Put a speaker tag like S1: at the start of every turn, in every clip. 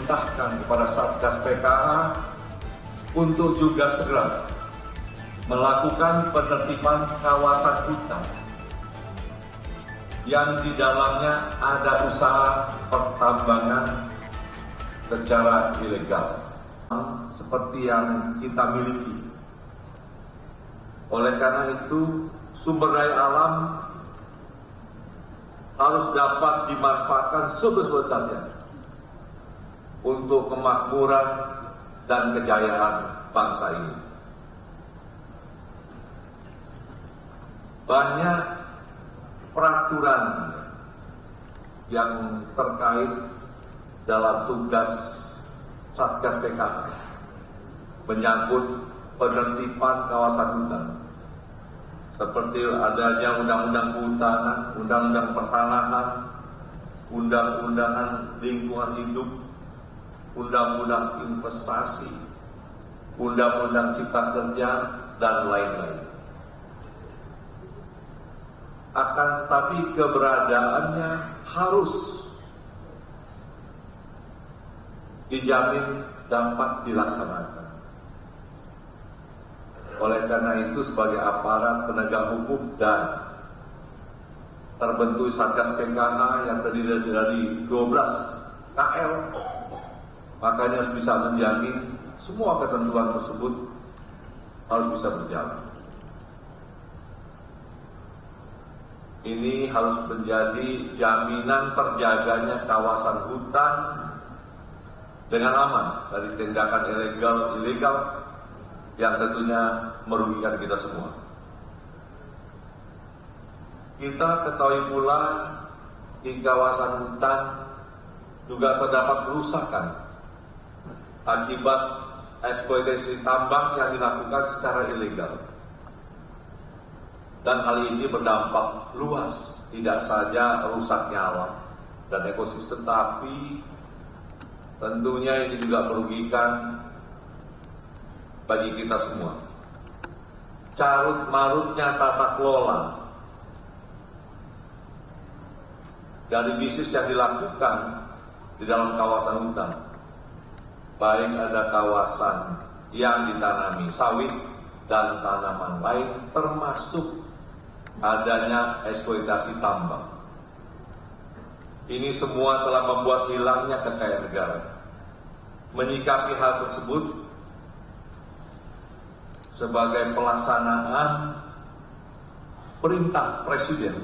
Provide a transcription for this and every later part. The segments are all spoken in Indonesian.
S1: memerintahkan kepada Satgas PKH untuk juga segera melakukan penertiban kawasan hutan yang di dalamnya ada usaha pertambangan secara ilegal seperti yang kita miliki. Oleh karena itu, sumber daya alam harus dapat dimanfaatkan sebesar-besarnya untuk kemakmuran dan kejayaan bangsa ini. Banyak peraturan yang terkait dalam tugas Satgas PKH menyangkut penertiban kawasan hutan, seperti adanya undang-undang kehutanan, undang-undang pertanahan, undang-undangan lingkungan hidup, undang-undang investasi, undang-undang cipta kerja, dan lain-lain. Akan tapi keberadaannya harus dijamin dapat dilaksanakan. Oleh karena itu, sebagai aparat penegak hukum dan terbentuk Satgas PKH yang terdiri dari 12 KL, makanya harus bisa menjamin semua ketentuan tersebut harus bisa berjalan. Ini harus menjadi jaminan terjaganya kawasan hutan dengan aman dari tindakan ilegal yang tentunya merugikan kita semua. Kita ketahui pula di kawasan hutan juga terdapat kerusakan akibat eksploitasi tambang yang dilakukan secara ilegal. Dan hal ini berdampak luas, tidak saja rusaknya alam dan ekosistem, tapi tentunya ini juga merugikan bagi kita semua. Carut marutnya tata kelola dari bisnis yang dilakukan di dalam kawasan hutan, baik ada kawasan yang ditanami sawit dan tanaman lain, termasuk adanya eksploitasi tambang. Ini semua telah membuat hilangnya kekayaan negara. Menyikapi hal tersebut sebagai pelaksanaan perintah Presiden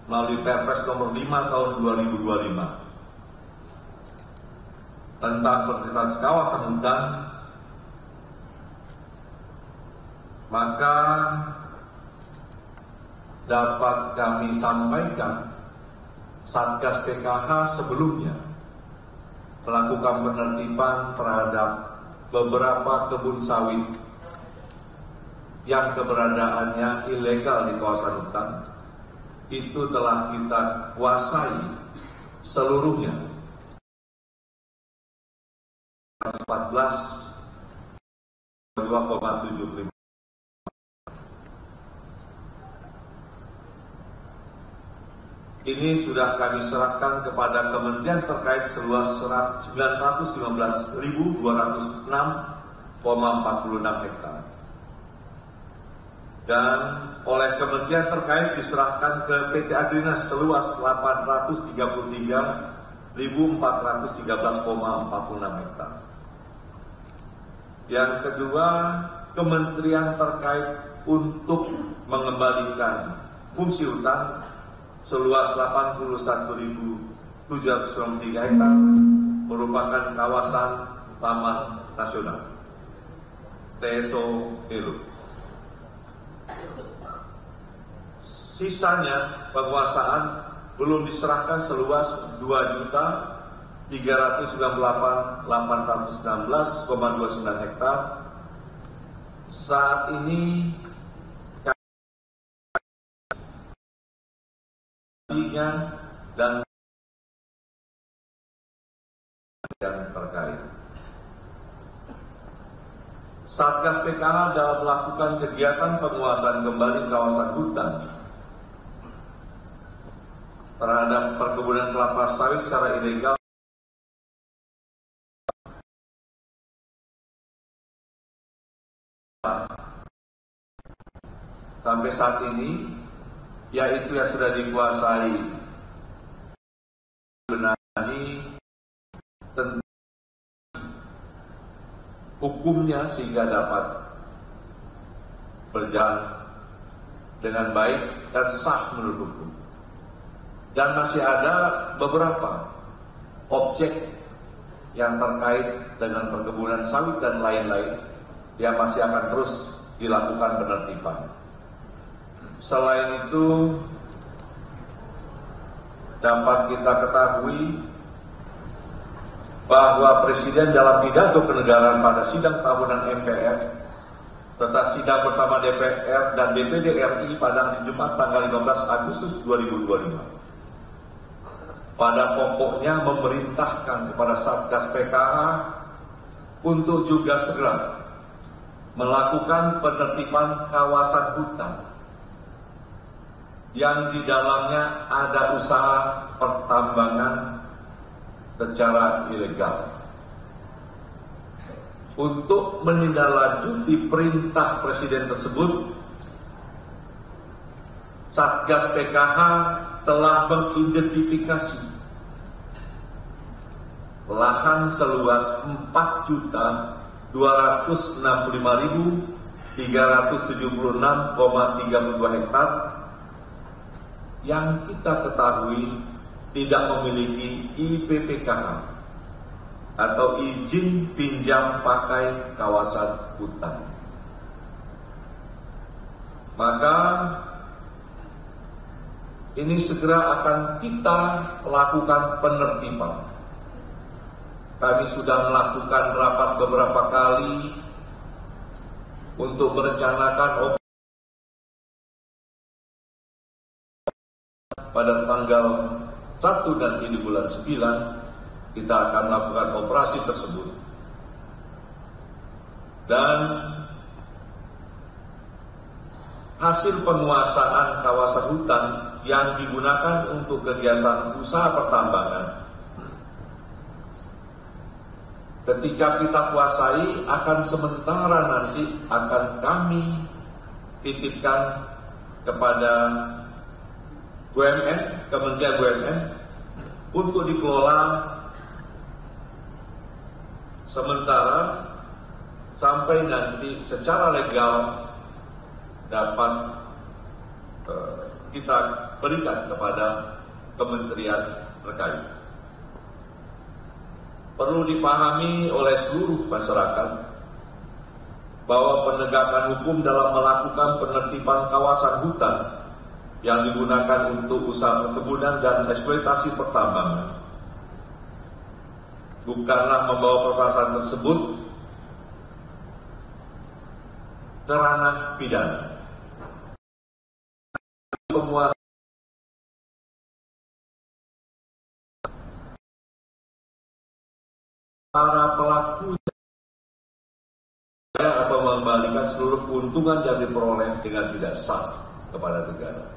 S1: melalui Perpres nomor 5 tahun 2025 tentang penertiban kawasan hutan, maka dapat kami sampaikan Satgas PKH sebelumnya melakukan penertiban terhadap beberapa kebun sawit yang keberadaannya ilegal di kawasan hutan. Itu telah kita kuasai seluruhnya. 2,75. Ini sudah kami serahkan kepada kementerian terkait seluas 915.206,46 hektar. Dan oleh kementerian terkait diserahkan ke PT Agrinas seluas 833.413,46 hektar. Yang kedua, kementerian terkait untuk mengembalikan fungsi hutan seluas 81.793 hektar merupakan kawasan Taman Nasional TSO Helu. Sisanya penguasaan belum diserahkan seluas 2.398.816,29 hektar. Saat ini dan yang terkait. Satgas PKH dalam melakukan kegiatan penguasaan kembali kawasan hutan terhadap perkebunan kelapa sawit secara ilegal sampai saat ini, yaitu yang sudah dikuasai benahi tentang hukumnya sehingga dapat berjalan dengan baik dan sah menurut hukum. Dan masih ada beberapa objek yang terkait dengan perkebunan sawit dan lain-lain yang masih akan terus dilakukan penertiban. Selain itu, dapat kita ketahui bahwa Presiden dalam pidato kenegaraan pada sidang tahunan MPR serta sidang bersama DPR dan DPD RI pada hari Jumat tanggal 15 Agustus 2025 pada pokoknya memerintahkan kepada Satgas PKH untuk juga segera melakukan penertiban kawasan hutan yang di dalamnya ada usaha pertambangan secara ilegal. Untuk menindaklanjuti perintah Presiden tersebut, Satgas PKH telah mengidentifikasi lahan seluas 4.265.376,32 hektar yang kita ketahui tidak memiliki IPPKH atau izin pinjam pakai kawasan hutan. Maka ini segera akan kita lakukan penertiban. Kami sudah melakukan rapat beberapa kali untuk merencanakan pada tanggal 1 nanti di bulan 9 kita akan melakukan operasi tersebut. Dan hasil penguasaan kawasan hutan yang digunakan untuk kegiatan usaha pertambangan ketika kita kuasai akan sementara nanti akan kami titipkan kepada BUMN, Kementerian BUMN untuk dikelola sementara sampai nanti secara legal dapat kita berikan kepada kementerian terkait. Perlu dipahami oleh seluruh masyarakat bahwa penegakan hukum dalam melakukan penertiban kawasan hutan yang digunakan untuk usaha perkebunan dan eksploitasi pertambangan bukanlah membawa permasalahan tersebut ke ranah pidana. Penguasa para pelaku atau mengembalikan seluruh keuntungan yang diperoleh dengan tidak sah kepada negara.